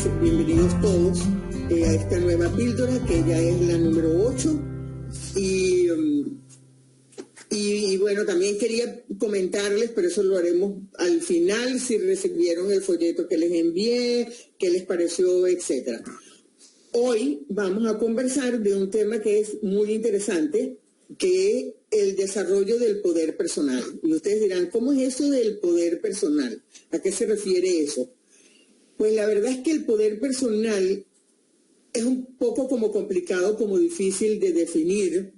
bienvenidos todos a esta nueva píldora que ya es la número 8 y bueno, también quería comentarles, pero eso lo haremos al final, si recibieron el folleto que les envié, qué les pareció, etcétera. Hoy vamos a conversar de un tema que es muy interesante, que es el desarrollo del poder personal. Y ustedes dirán, ¿cómo es eso del poder personal? ¿A qué se refiere eso? Pues la verdad es que el poder personal es un poco como complicado, como difícil de definir,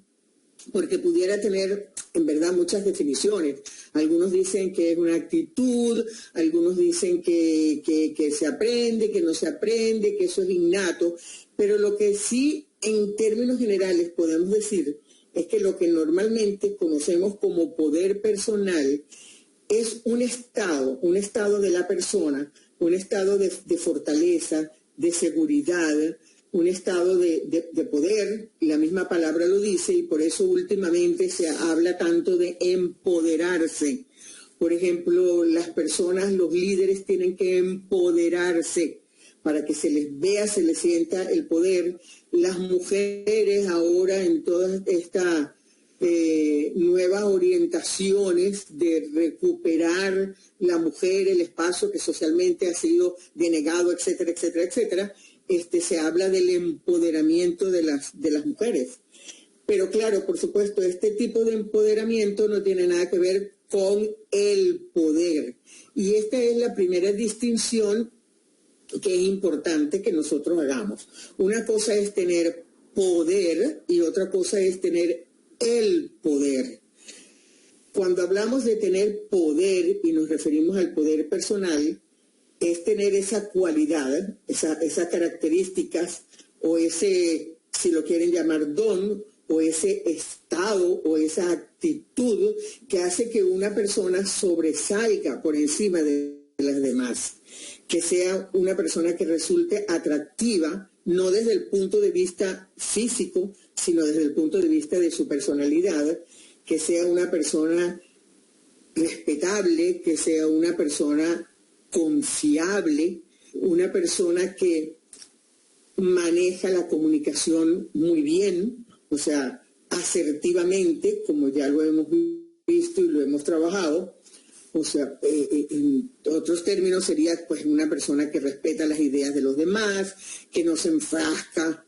porque pudiera tener en verdad muchas definiciones. Algunos dicen que es una actitud, algunos dicen que se aprende, que no se aprende, que eso es innato, pero lo que sí en términos generales podemos decir es que lo que normalmente conocemos como poder personal es un estado de la persona, un estado de fortaleza, de seguridad, un estado de poder, y la misma palabra lo dice, y por eso últimamente se habla tanto de empoderarse. Por ejemplo, las personas, los líderes tienen que empoderarse para que se les vea, se les sienta el poder. Las mujeres ahora en todas estas nuevas orientaciones de recuperar la mujer, el espacio que socialmente ha sido denegado, etcétera, etcétera, etcétera, se habla del empoderamiento de las mujeres. Pero claro, por supuesto, este tipo de empoderamiento no tiene nada que ver con el poder. Y esta es la primera distinción que es importante que nosotros hagamos. Una cosa es tener poder y otra cosa es tener el poder. Cuando hablamos de tener poder y nos referimos al poder personal, es tener esa cualidad, esas características o ese, si lo quieren llamar don, o ese estado o esa actitud que hace que una persona sobresalga por encima de las demás, que sea una persona que resulte atractiva, no desde el punto de vista físico, sino desde el punto de vista de su personalidad, que sea una persona respetable, que sea una persona confiable, una persona que maneja la comunicación muy bien, o sea, asertivamente, como ya lo hemos visto y lo hemos trabajado. O sea, en otros términos sería pues una persona que respeta las ideas de los demás, que no se enfrasca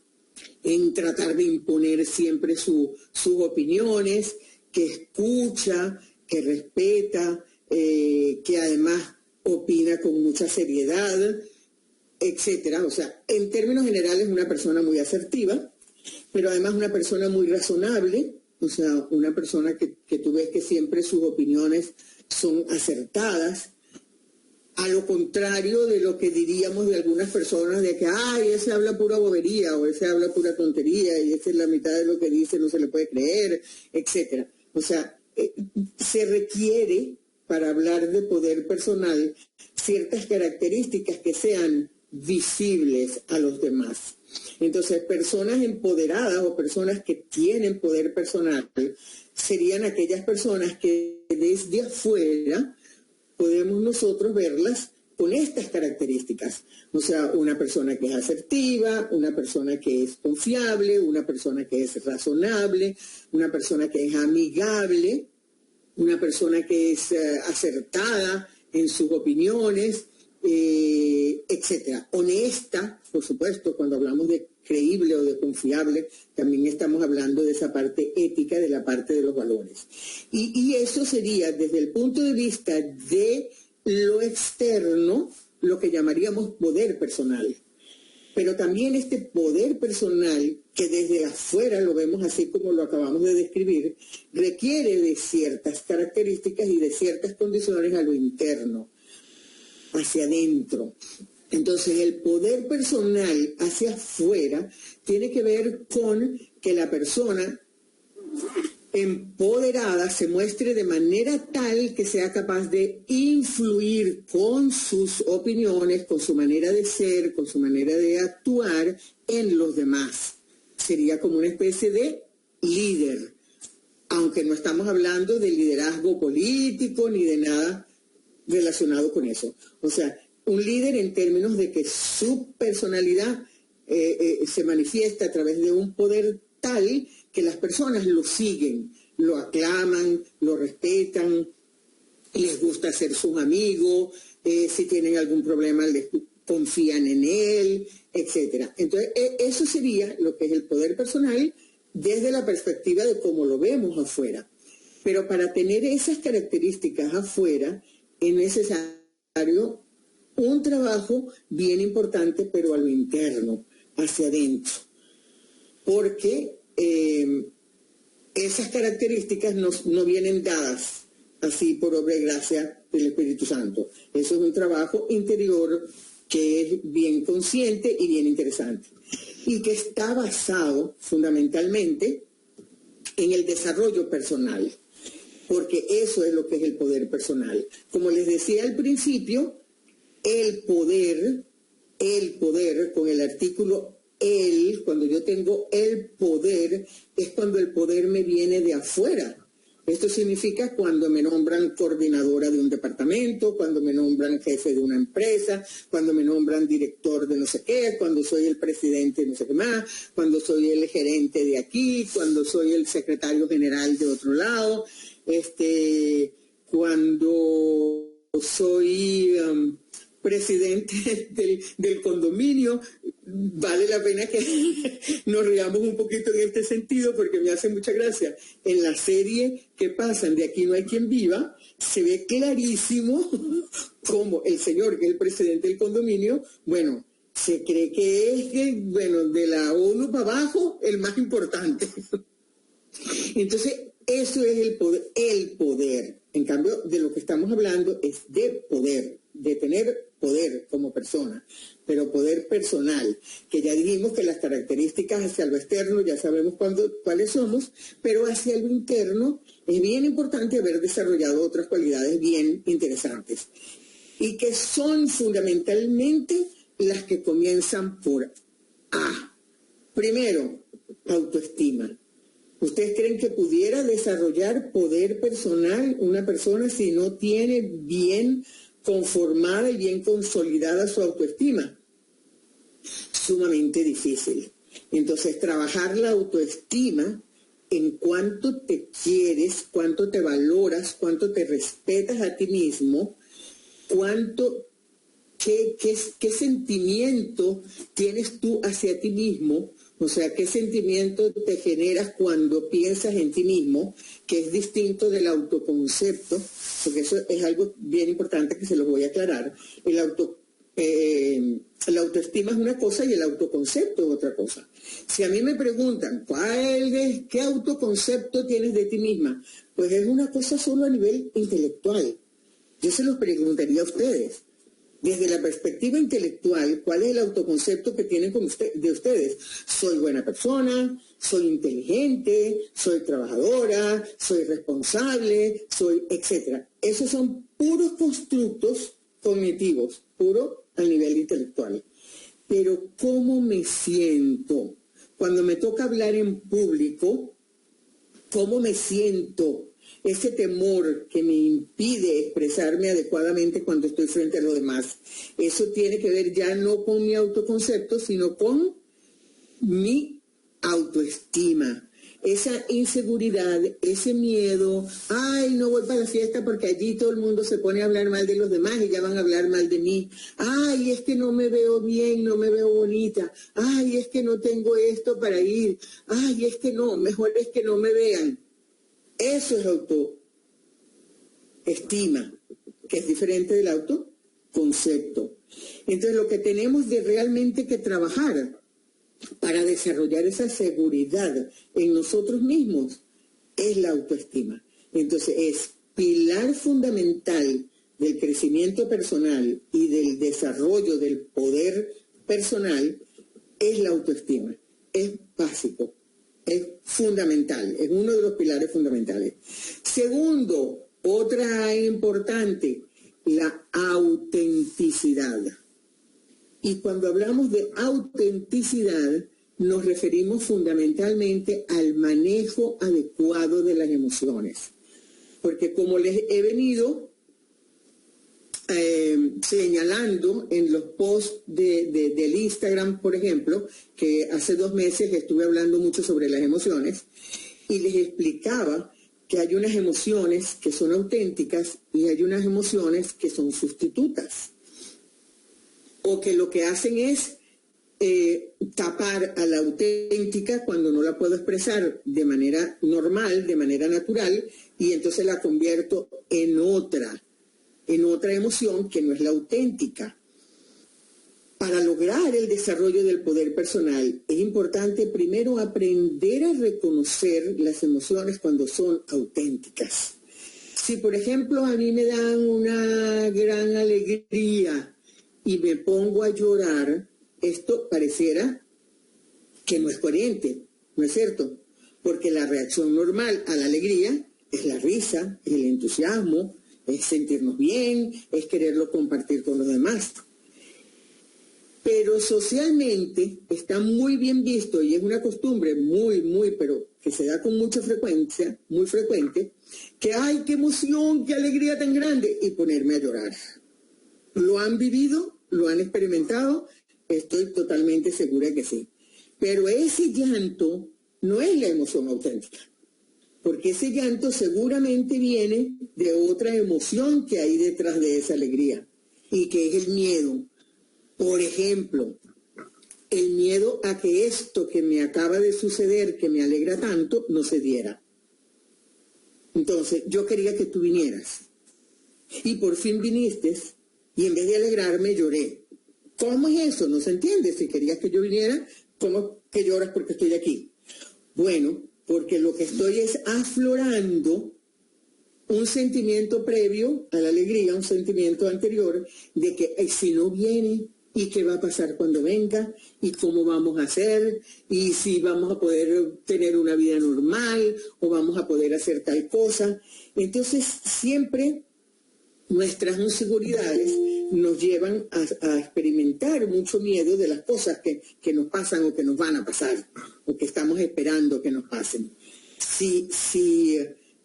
en tratar de imponer siempre sus opiniones, que escucha, que respeta, que además opina con mucha seriedad, etcétera. O sea, en términos generales una persona muy asertiva, pero además una persona muy razonable, o sea, una persona que tú ves que siempre sus opiniones son acertadas, a lo contrario de lo que diríamos de algunas personas de que, ay, ese habla pura bobería, o ese habla pura tontería, y esa es la mitad de lo que dice, no se le puede creer, etcétera. O sea, se requiere, para hablar de poder personal, ciertas características que sean visibles a los demás. Entonces, personas empoderadas o personas que tienen poder personal serían aquellas personas que desde afuera podemos nosotros verlas con estas características. O sea, una persona que es asertiva, una persona que es confiable, una persona que es razonable, una persona que es amigable, una persona que es acertada en sus opiniones, etcétera. Honesta, por supuesto, cuando hablamos de creíble o de confiable, también estamos hablando de esa parte ética, de la parte de los valores. Y eso sería, desde el punto de vista de lo externo, lo que llamaríamos poder personal. Pero también este poder personal, que desde afuera lo vemos así como lo acabamos de describir, requiere de ciertas características y de ciertas condiciones a lo interno, hacia adentro. Entonces, el poder personal hacia afuera tiene que ver con que la persona empoderada se muestre de manera tal que sea capaz de influir con sus opiniones, con su manera de ser, con su manera de actuar en los demás. Sería como una especie de líder, aunque no estamos hablando de liderazgo político ni de nada relacionado con eso. O sea, un líder en términos de que su personalidad se manifiesta a través de un poder tal que las personas lo siguen, lo aclaman, lo respetan, les gusta ser sus amigos, si tienen algún problema les confían en él, etcétera. Entonces, eso sería lo que es el poder personal desde la perspectiva de cómo lo vemos afuera. Pero para tener esas características afuera es necesario un trabajo bien importante, pero a lo interno, hacia adentro. Porque esas características no vienen dadas así por obra y gracia del Espíritu Santo. Eso es un trabajo interior que es bien consciente y bien interesante. Y que está basado fundamentalmente en el desarrollo personal. Porque eso es lo que es el poder personal. Como les decía al principio, el poder, con el artículo el, cuando yo tengo el poder, es cuando el poder me viene de afuera. Esto significa cuando me nombran coordinadora de un departamento, cuando me nombran jefe de una empresa, cuando me nombran director de no sé qué, cuando soy el presidente de no sé qué más, cuando soy el gerente de aquí, cuando soy el secretario general de otro lado, cuando soy presidente del condominio. Vale la pena que nos riamos un poquito en este sentido porque me hace mucha gracia. En la serie que pasan de Aquí no hay quien viva, se ve clarísimo cómo el señor que es el presidente del condominio, bueno, se cree que es, de la ONU para abajo, el más importante. Entonces, eso es el poder. En cambio, de lo que estamos hablando es de poder, de tener poder como persona, pero poder personal, que ya dijimos que las características hacia lo externo ya sabemos cuáles somos, pero hacia lo interno es bien importante haber desarrollado otras cualidades bien interesantes y que son fundamentalmente las que comienzan por A. Primero, autoestima. ¿Ustedes creen que pudiera desarrollar poder personal una persona si no tiene bien conformada y bien consolidada su autoestima? Sumamente difícil. Entonces, trabajar la autoestima en cuánto te quieres, cuánto te valoras, cuánto te respetas a ti mismo, qué sentimiento tienes tú hacia ti mismo. O sea, ¿qué sentimiento te generas cuando piensas en ti mismo? Que es distinto del autoconcepto, porque eso es algo bien importante que se los voy a aclarar. La autoestima es una cosa y el autoconcepto es otra cosa. Si a mí me preguntan, ¿qué autoconcepto tienes de ti misma? Pues es una cosa solo a nivel intelectual. Yo se los preguntaría a ustedes. Desde la perspectiva intelectual, ¿cuál es el autoconcepto que tienen de ustedes? Soy buena persona, soy inteligente, soy trabajadora, soy responsable, etc. Esos son puros constructos cognitivos, puro a nivel intelectual. Pero ¿cómo me siento? Cuando me toca hablar en público, ¿cómo me siento? Ese temor que me impide expresarme adecuadamente cuando estoy frente a los demás. Eso tiene que ver ya no con mi autoconcepto, sino con mi autoestima. Esa inseguridad, ese miedo, ay, no voy para la fiesta porque allí todo el mundo se pone a hablar mal de los demás y ya van a hablar mal de mí. Ay, es que no me veo bien, no me veo bonita. Ay, es que no tengo esto para ir. Ay, es que no, mejor es que no me vean. Eso es autoestima, que es diferente del autoconcepto. Entonces, lo que tenemos de realmente que trabajar para desarrollar esa seguridad en nosotros mismos es la autoestima. Entonces, es pilar fundamental del crecimiento personal y del desarrollo del poder personal, es la autoestima. Es básico. Es fundamental, es uno de los pilares fundamentales. Segundo, otra importante, la autenticidad. Y cuando hablamos de autenticidad, nos referimos fundamentalmente al manejo adecuado de las emociones. Porque como les he venido señalando en los posts del Instagram, por ejemplo, que hace 2 meses estuve hablando mucho sobre las emociones y les explicaba que hay unas emociones que son auténticas y hay unas emociones que son sustitutas, o que lo que hacen es tapar a la auténtica cuando no la puedo expresar de manera normal, de manera natural, y entonces la convierto en otra emoción que no es la auténtica. Para lograr el desarrollo del poder personal es importante primero aprender a reconocer las emociones cuando son auténticas. Si por ejemplo a mí me dan una gran alegría y me pongo a llorar, esto pareciera que no es coherente, ¿no es cierto? Porque la reacción normal a la alegría es la risa, es el entusiasmo, es sentirnos bien, es quererlo compartir con los demás. Pero socialmente está muy bien visto y es una costumbre pero que se da con mucha frecuencia, muy frecuente, que ¡ay, qué emoción, qué alegría tan grande! Y ponerme a llorar. ¿Lo han vivido? ¿Lo han experimentado? Estoy totalmente segura que sí. Pero ese llanto no es la emoción auténtica, porque ese llanto seguramente viene de otra emoción que hay detrás de esa alegría, y que es el miedo. Por ejemplo, el miedo a que esto que me acaba de suceder, que me alegra tanto, no se diera. Entonces, yo quería que tú vinieras. Y por fin viniste, y en vez de alegrarme, lloré. ¿Cómo es eso? No se entiende. Si querías que yo viniera, ¿cómo que lloras porque estoy aquí? Bueno, porque lo que estoy es aflorando un sentimiento previo a la alegría, un sentimiento anterior, de que si no viene, ¿y qué va a pasar cuando venga? ¿Y cómo vamos a hacer? ¿Y si vamos a poder tener una vida normal? ¿O vamos a poder hacer tal cosa? Entonces, siempre nuestras inseguridades nos llevan a experimentar mucho miedo de las cosas que nos pasan o que nos van a pasar, o que estamos esperando que nos pasen. Si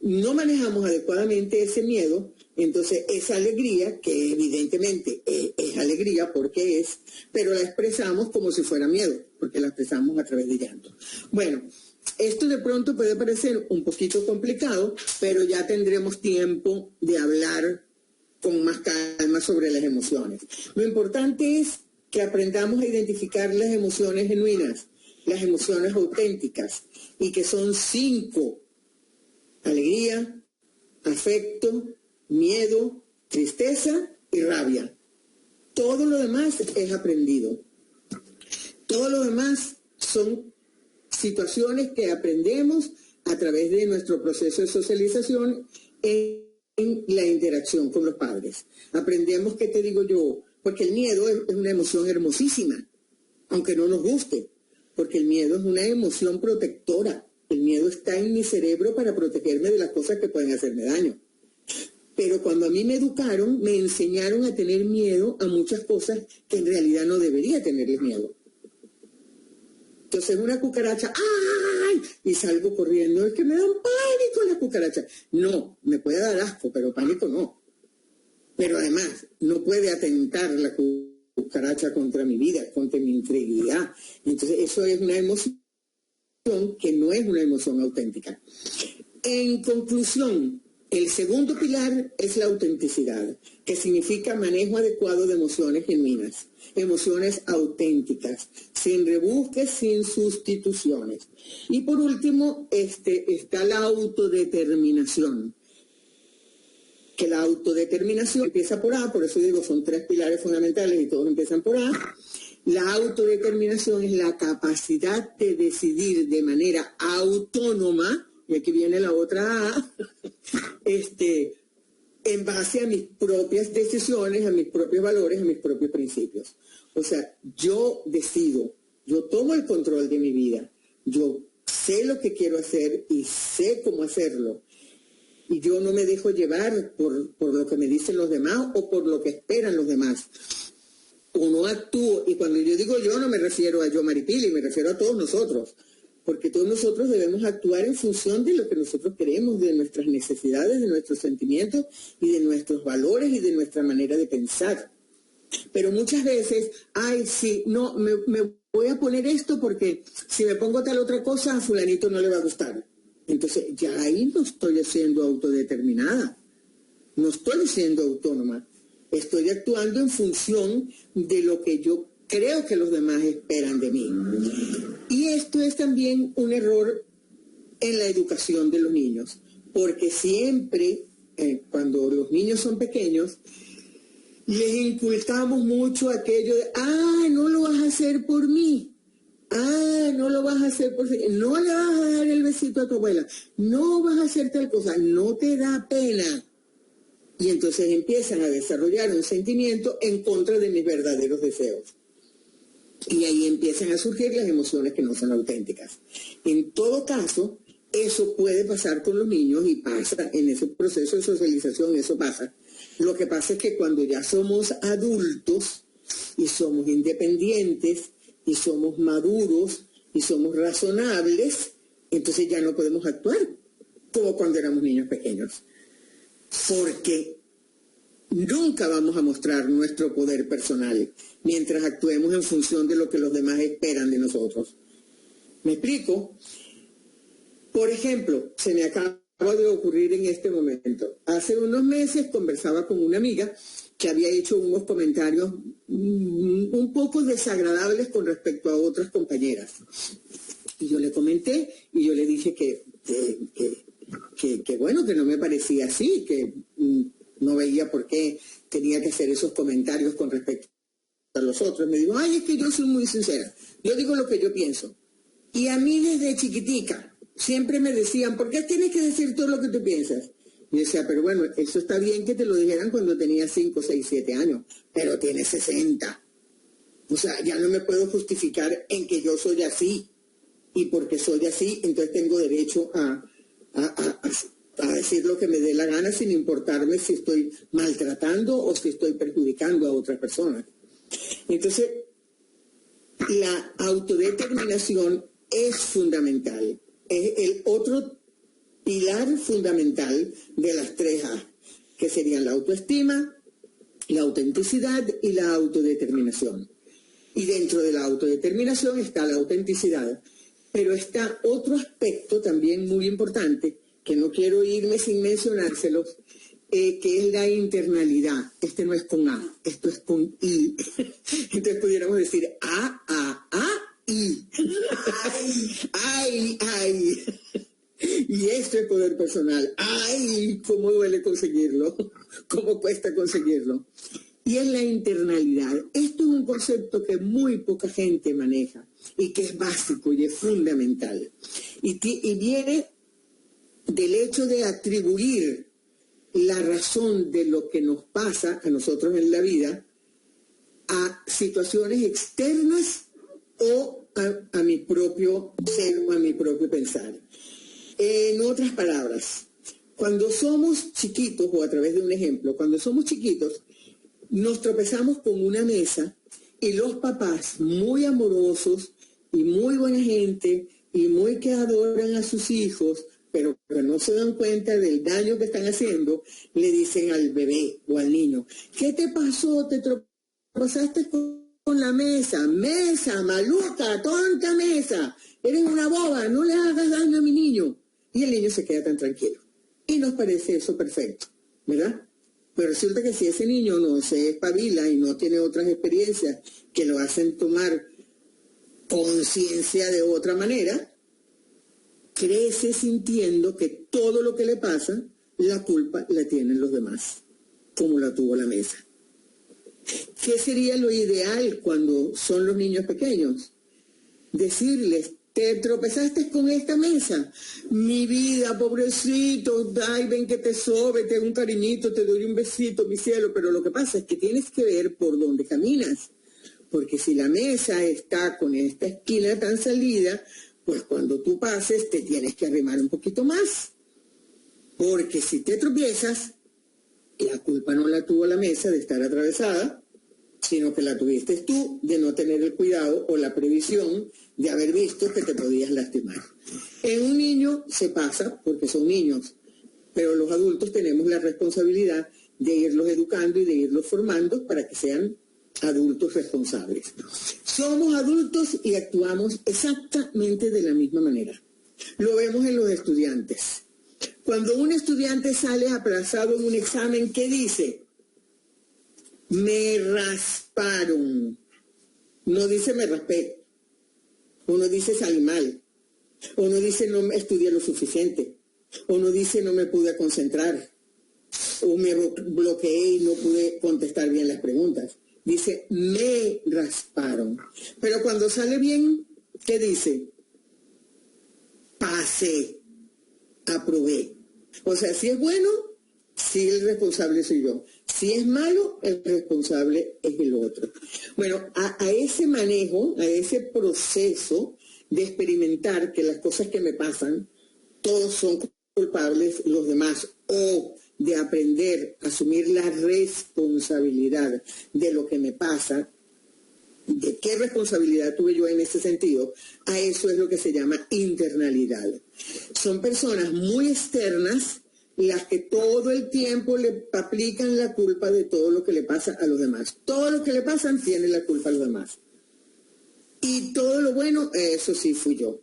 no manejamos adecuadamente ese miedo, entonces esa alegría, que evidentemente es alegría porque es, pero la expresamos como si fuera miedo, porque la expresamos a través de llanto. Bueno, esto de pronto puede parecer un poquito complicado, pero ya tendremos tiempo de hablar con más calma sobre las emociones. Lo importante es que aprendamos a identificar las emociones genuinas, las emociones auténticas, y que son 5: alegría, afecto, miedo, tristeza y rabia. Todo lo demás es aprendido. Todo lo demás son situaciones que aprendemos a través de nuestro proceso de socialización en la interacción con los padres. Aprendemos, ¿qué te digo yo? Porque el miedo es una emoción hermosísima, aunque no nos guste, porque el miedo es una emoción protectora. El miedo está en mi cerebro para protegerme de las cosas que pueden hacerme daño. Pero cuando a mí me educaron, me enseñaron a tener miedo a muchas cosas que en realidad no debería tenerles miedo. Entonces una cucaracha, ¡ay! Y salgo corriendo, es que me dan pánico las cucarachas. No, me puede dar asco, pero pánico no. Pero además, no puede atentar la cucaracha contra mi vida, contra mi integridad. Entonces eso es una emoción que no es una emoción auténtica. En conclusión, el segundo pilar es la autenticidad, que significa manejo adecuado de emociones genuinas, emociones auténticas, sin rebusques, sin sustituciones. Y por último, está la autodeterminación, que la autodeterminación empieza por A, por eso digo, son 3 pilares fundamentales y todos empiezan por A. La autodeterminación es la capacidad de decidir de manera autónoma, y aquí viene la otra A, en base a mis propias decisiones, a mis propios valores, a mis propios principios. O sea, yo decido, yo tomo el control de mi vida, yo sé lo que quiero hacer y sé cómo hacerlo. Y yo no me dejo llevar por lo que me dicen los demás o por lo que esperan los demás. O no actúo, y cuando yo digo yo no me refiero a yo Maripili, me refiero a todos nosotros. porque todos nosotros debemos actuar en función de lo que nosotros queremos, de nuestras necesidades, de nuestros sentimientos y de nuestros valores y de nuestra manera de pensar. Pero muchas veces, ay, sí, no, me voy a poner esto porque si me pongo tal otra cosa, a fulanito no le va a gustar. Entonces, ya ahí no estoy siendo autodeterminada, no estoy siendo autónoma. Estoy actuando en función de lo que yo creo que los demás esperan de mí. Y esto es también un error en la educación de los niños, porque siempre, cuando los niños son pequeños, les inculcamos mucho aquello de, no lo vas a hacer por mí, no lo vas a hacer por mí, no le vas a dar el besito a tu abuela, no vas a hacer tal cosa, no te da pena. Y entonces empiezan a desarrollar un sentimiento en contra de mis verdaderos deseos. Y ahí empiezan a surgir las emociones que no son auténticas. En todo caso, eso puede pasar con los niños y pasa en ese proceso de socialización, eso pasa. Lo que pasa es que cuando ya somos adultos y somos independientes y somos maduros y somos razonables, entonces ya no podemos actuar como cuando éramos niños pequeños. Porque nunca vamos a mostrar nuestro poder personal mientras actuemos en función de lo que los demás esperan de nosotros. ¿Me explico? Por ejemplo, se me acaba de ocurrir en este momento. Hace unos meses conversaba con una amiga que había hecho unos comentarios un poco desagradables con respecto a otras compañeras. Y yo le comenté y yo le dije que bueno, que no me parecía así, que no veía por qué tenía que hacer esos comentarios con respecto a los otros. Me dijo, es que yo soy muy sincera, yo digo lo que yo pienso. Y a mí desde chiquitica siempre me decían, ¿por qué tienes que decir todo lo que tú piensas? Y yo decía, pero bueno, eso está bien que te lo dijeran cuando tenía 5, 6, 7 años, pero tienes 60. O sea, ya no me puedo justificar en que yo soy así, y porque soy así, entonces tengo derecho a decir lo que me dé la gana sin importarme si estoy maltratando o si estoy perjudicando a otras personas. Entonces, la autodeterminación es fundamental. Es el otro pilar fundamental de las 3A, que serían la autoestima, la autenticidad y la autodeterminación. Y dentro de la autodeterminación está la autenticidad. Pero está otro aspecto también muy importante, que no quiero irme sin mencionárselos, que es la internalidad. Este no es con A, esto es con I. Entonces pudiéramos decir I. Ay. Y esto es poder personal. Ay, cómo duele conseguirlo, cómo cuesta conseguirlo. Y es la internalidad. Esto es un concepto que muy poca gente maneja y que es básico y es fundamental. Y viene del hecho de atribuir la razón de lo que nos pasa a nosotros en la vida a situaciones externas o a mi propio ser o a mi propio pensar. En otras palabras, cuando somos chiquitos, o a través de un ejemplo, cuando somos chiquitos, nos tropezamos con una mesa y los papás muy amorosos y muy buena gente y muy que adoran a sus hijos, pero que no se dan cuenta del daño que están haciendo, le dicen al bebé o al niño, ¿qué te pasó? ¿Te tropezaste con la mesa? Mesa, maluca, tonta mesa, eres una boba, no le hagas daño a mi niño. Y el niño se queda tan tranquilo. Y nos parece eso perfecto, ¿verdad? Pero resulta que si ese niño no se espabila y no tiene otras experiencias que lo hacen tomar conciencia de otra manera, crece sintiendo que todo lo que le pasa, la culpa la tienen los demás, como la tuvo la mesa. ¿Qué sería lo ideal cuando son los niños pequeños? Decirles, ¿te tropezaste con esta mesa? Mi vida, pobrecito, ay, ven que te sobe, te doy un cariñito, te doy un besito, mi cielo, pero lo que pasa es que tienes que ver por dónde caminas, porque si la mesa está con esta esquina tan salida, pues cuando tú pases te tienes que arrimar un poquito más, porque si te tropiezas, la culpa no la tuvo la mesa de estar atravesada, sino que la tuviste tú de no tener el cuidado o la previsión de haber visto que te podías lastimar. En un niño se pasa porque son niños, pero los adultos tenemos la responsabilidad de irlos educando y de irlos formando para que sean adultos responsables. Somos adultos y actuamos exactamente de la misma manera. Lo vemos en los estudiantes. Cuando un estudiante sale aplazado en un examen, ¿qué dice? Me rasparon. No dice me raspé. Uno dice salí mal. Uno dice no estudié lo suficiente. Uno dice no me pude concentrar. O me bloqueé y no pude contestar bien las preguntas. Dice me rasparon. Pero cuando sale bien, ¿qué dice? Pasé. Aprobé. O sea, si es bueno, sí el responsable soy yo. Si es malo, el responsable es el otro. Bueno, a ese manejo, a ese proceso de experimentar que las cosas que me pasan, todos son culpables los demás, o de aprender a asumir la responsabilidad de lo que me pasa, de qué responsabilidad tuve yo en ese sentido, a eso es lo que se llama internalidad. Son personas muy externas las que todo el tiempo le aplican la culpa de todo lo que le pasa a los demás. Todo lo que le pasan tiene la culpa a los demás. Y todo lo bueno, eso sí fui yo.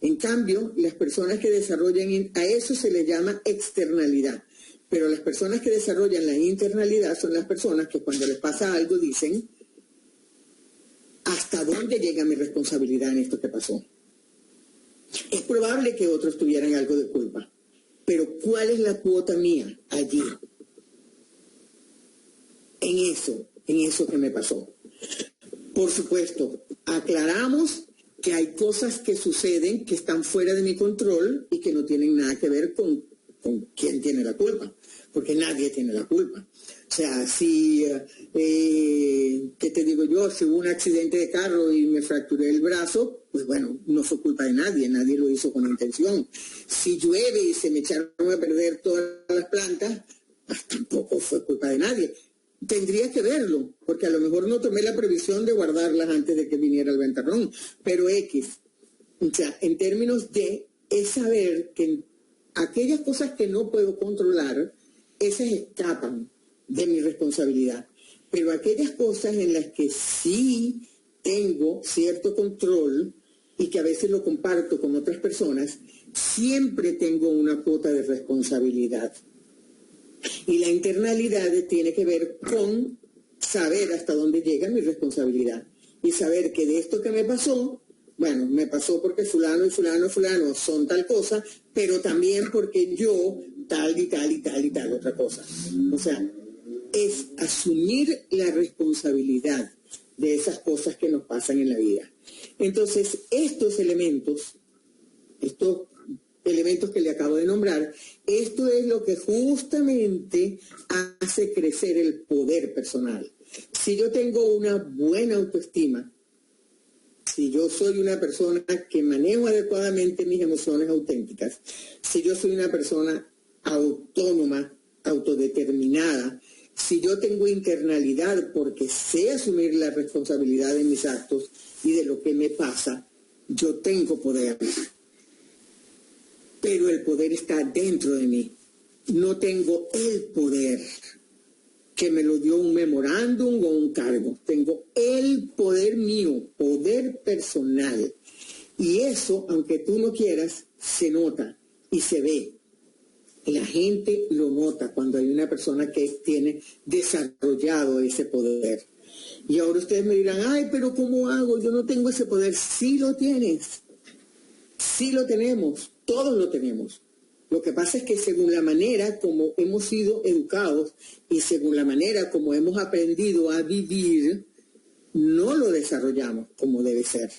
En cambio, las personas que desarrollan, a eso se le llama externalidad. Pero las personas que desarrollan la internalidad son las personas que cuando les pasa algo dicen, ¿hasta dónde llega mi responsabilidad en esto que pasó? Es probable que otros tuvieran algo de culpa, pero ¿cuál es la cuota mía allí? En eso que me pasó. Por supuesto, aclaramos que hay cosas que suceden que están fuera de mi control y que no tienen nada que ver con quién tiene la culpa, porque nadie tiene la culpa. O sea, si, ¿qué te digo yo? Si hubo un accidente de carro y me fracturé el brazo, pues bueno, no fue culpa de nadie, nadie lo hizo con intención. Si llueve y se me echaron a perder todas las plantas, pues tampoco fue culpa de nadie. Tendría que verlo, porque a lo mejor no tomé la previsión de guardarlas antes de que viniera el ventarrón, pero X. O sea, en términos de, es saber que aquellas cosas que no puedo controlar, esas escapan de mi responsabilidad. Pero aquellas cosas en las que sí tengo cierto control y que a veces lo comparto con otras personas, siempre tengo una cuota de responsabilidad. Y la internalidad tiene que ver con saber hasta dónde llega mi responsabilidad. Y saber que de esto que me pasó, bueno, me pasó porque fulano y fulano y fulano son tal cosa, pero también porque yo tal y tal y tal y tal otra cosa. O sea, es asumir la responsabilidad de esas cosas que nos pasan en la vida. Entonces, estos elementos que le acabo de nombrar, esto es lo que justamente hace crecer el poder personal. Si yo tengo una buena autoestima, si yo soy una persona que manejo adecuadamente mis emociones auténticas, si yo soy una persona autónoma, autodeterminada, si yo tengo internalidad porque sé asumir la responsabilidad de mis actos y de lo que me pasa, yo tengo poder. Pero el poder está dentro de mí. No tengo el poder que me lo dio un memorándum o un cargo. Tengo el poder mío, poder personal. Y eso, aunque tú no quieras, se nota y se ve. La gente lo nota cuando hay una persona que tiene desarrollado ese poder. Y ahora ustedes me dirán, ay, pero ¿cómo hago? Yo no tengo ese poder. Sí lo tienes. Sí lo tenemos. Todos lo tenemos. Lo que pasa es que según la manera como hemos sido educados y según la manera como hemos aprendido a vivir, no lo desarrollamos como debe ser.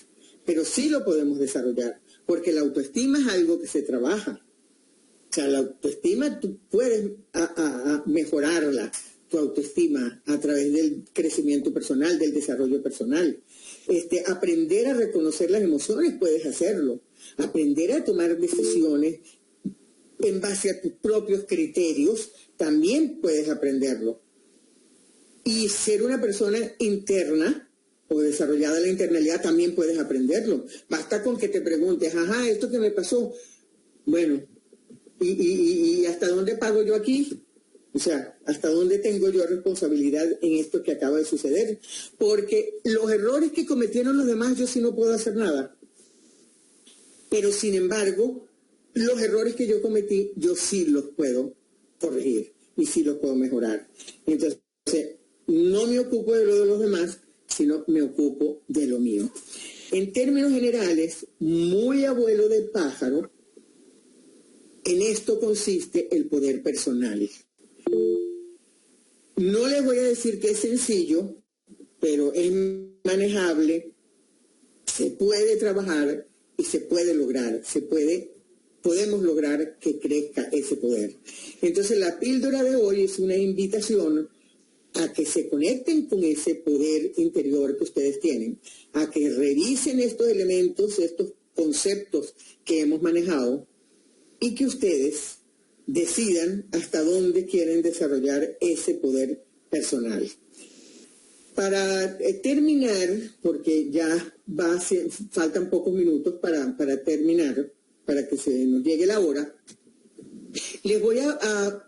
Pero sí lo podemos desarrollar, porque la autoestima es algo que se trabaja. O sea, la autoestima tú puedes mejorarla, tu autoestima, a través del crecimiento personal, del desarrollo personal. Aprender a reconocer las emociones puedes hacerlo. Aprender a tomar decisiones en base a tus propios criterios, también puedes aprenderlo. Y ser una persona interna o desarrollada la internalidad también puedes aprenderlo. Basta con que te preguntes, ajá, esto que me pasó, bueno, ¿y hasta dónde pago yo aquí? O sea, ¿hasta dónde tengo yo responsabilidad en esto que acaba de suceder? Porque los errores que cometieron los demás yo sí no puedo hacer nada. Pero sin embargo, los errores que yo cometí, yo sí los puedo corregir y sí los puedo mejorar. Entonces, no me ocupo de lo de los demás, sino me ocupo de lo mío. En términos generales, muy abuelo del pájaro, en esto consiste el poder personal. No les voy a decir que es sencillo, pero es manejable, se puede trabajar y se puede lograr, podemos lograr que crezca ese poder. Entonces la píldora de hoy es una invitación a que se conecten con ese poder interior que ustedes tienen, a que revisen estos elementos, estos conceptos que hemos manejado y que ustedes decidan hasta dónde quieren desarrollar ese poder personal. Para terminar, porque ya faltan pocos minutos para terminar, para que se nos llegue la hora, les voy a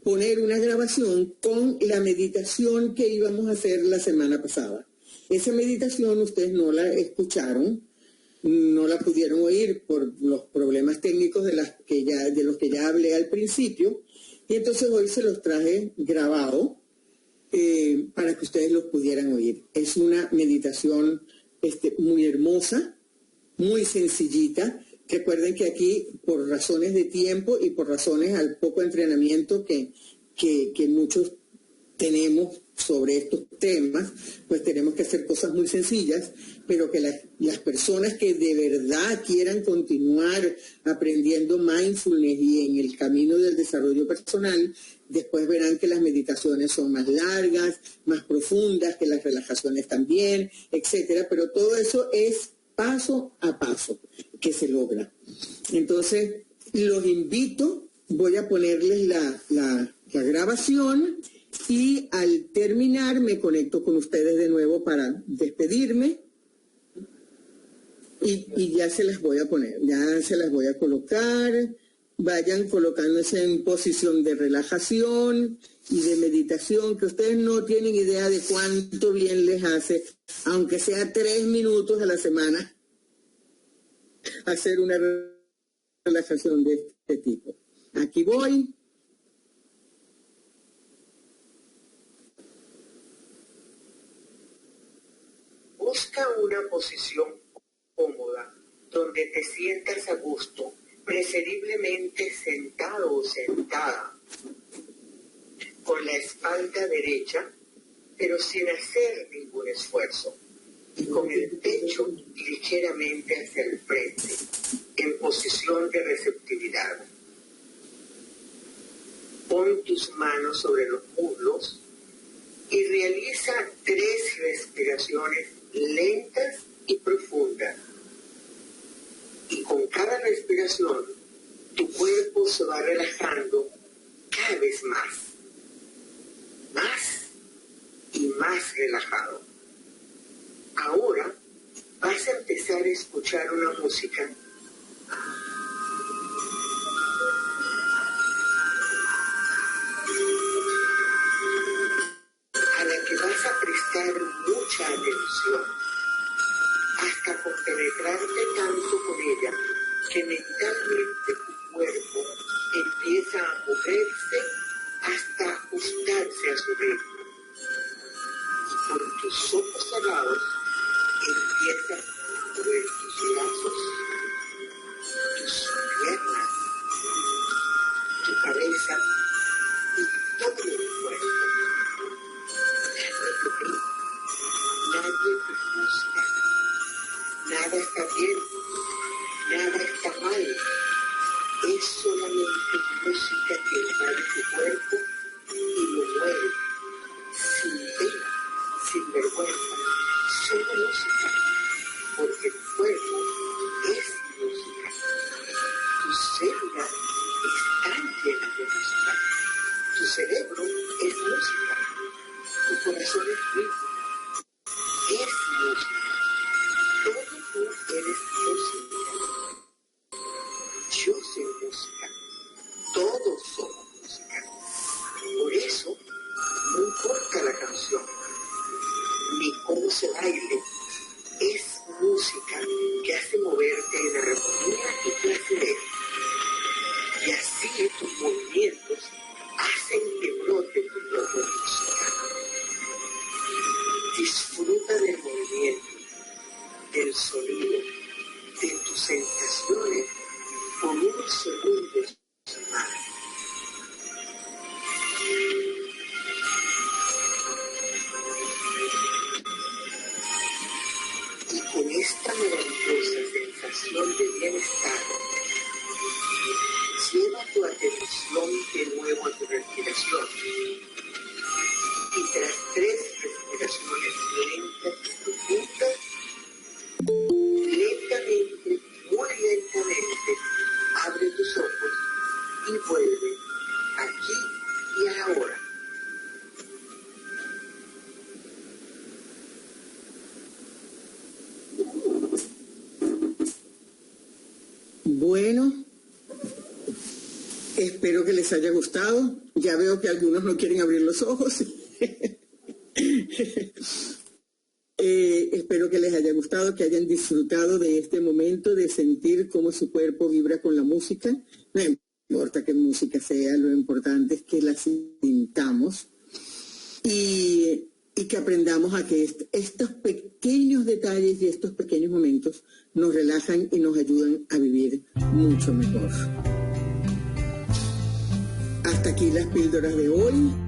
poner una grabación con la meditación que íbamos a hacer la semana pasada. Esa meditación ustedes no la escucharon, no la pudieron oír por los problemas técnicos de los que ya hablé al principio, y entonces hoy se los traje grabado para que ustedes los pudieran oír. Es una meditación muy hermosa, muy sencillita. Recuerden que aquí, por razones de tiempo y por razones al poco entrenamiento que muchos tenemos sobre estos temas, pues tenemos que hacer cosas muy sencillas, pero que las personas que de verdad quieran continuar aprendiendo mindfulness y en el camino del desarrollo personal, después verán que las meditaciones son más largas, más profundas, que las relajaciones también, etcétera, pero todo eso es paso a paso que se logra. Entonces, los invito, voy a ponerles la grabación y al terminar me conecto con ustedes de nuevo para despedirme y ya se las voy a poner, ya se las voy a colocar. Vayan colocándose en posición de relajación y de meditación, que ustedes no tienen idea de cuánto bien les hace, aunque sea 3 minutos a la semana, hacer una relajación de este tipo. Aquí voy. Busca una posición cómoda donde te sientas a gusto, preferiblemente sentado o sentada, con la espalda derecha, pero sin hacer ningún esfuerzo, y con el pecho ligeramente hacia el frente, en posición de receptividad. Pon tus manos sobre los muslos y realiza 3 respiraciones lentas y profundas. Y con cada respiración, tu cuerpo se va relajando cada vez más y más relajado. Ahora vas a empezar a escuchar una música a la que vas a prestar mucha atención, hasta compenetrarte tanto con ella que mentalmente tu cuerpo empieza a moverse hasta ajustarse a su ritmo. Y con tus ojos cerrados empiezas a mover tus brazos, tus piernas, tu cabeza y todo el cuerpo. Nadie te ve, nadie te juzga, nada está bien, nada está mal. Es solamente música que invade tu cuerpo y lo mueve, sin pena, sin vergüenza, solo música, porque tu cuerpo es música. Tus células están llenas de música. Tu cerebro es música. Tu respiración. Y tras 3 respiraciones lentas y profundas, lentamente, muy lentamente, abre tus ojos y vuelve aquí y ahora. Bueno, espero que les haya gustado. Ya veo que algunos no quieren abrir los ojos. Espero que les haya gustado, que hayan disfrutado de este momento de sentir cómo su cuerpo vibra con la música. No importa qué música sea, lo importante es que la sintamos y que aprendamos a que estos pequeños detalles y estos pequeños momentos nos relajan y nos ayudan a vivir mucho mejor. Hasta aquí las píldoras de hoy.